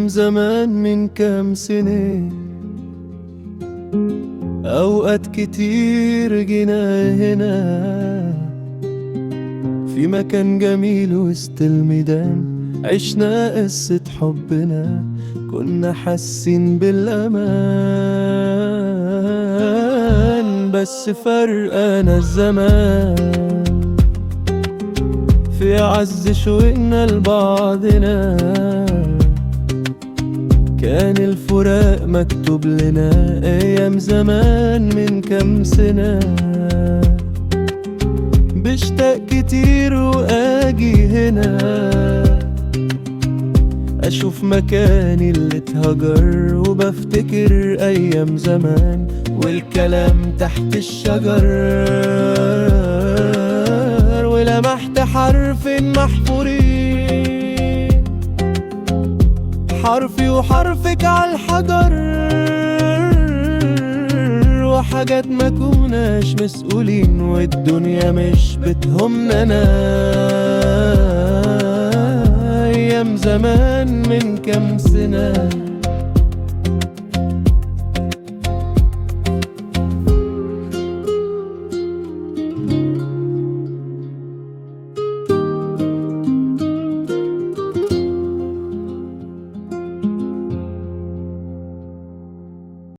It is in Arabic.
أيام زمان من كام سنة، أوقات كتير جينا هنا في مكان جميل وسط الميدان، عشنا قصة حبنا، كنا حاسين بالأمان. بس فرقنا الزمان في عز شوقنا لبعضنا، كان الفراق مكتوب لنا أيام زمان من كام سنة. بشتاق كتير وآجي هنا أشوف مكاني اللي اتهجر، وبفتكر أيام زمان والكلام تحت الشجر، ولمحت حرفين محفورين، حرفي وحرفك عالحجر، وحاجات ما كناش مسؤولين، والدنيا مش بتهمنا. أيام زمان من كام سنة.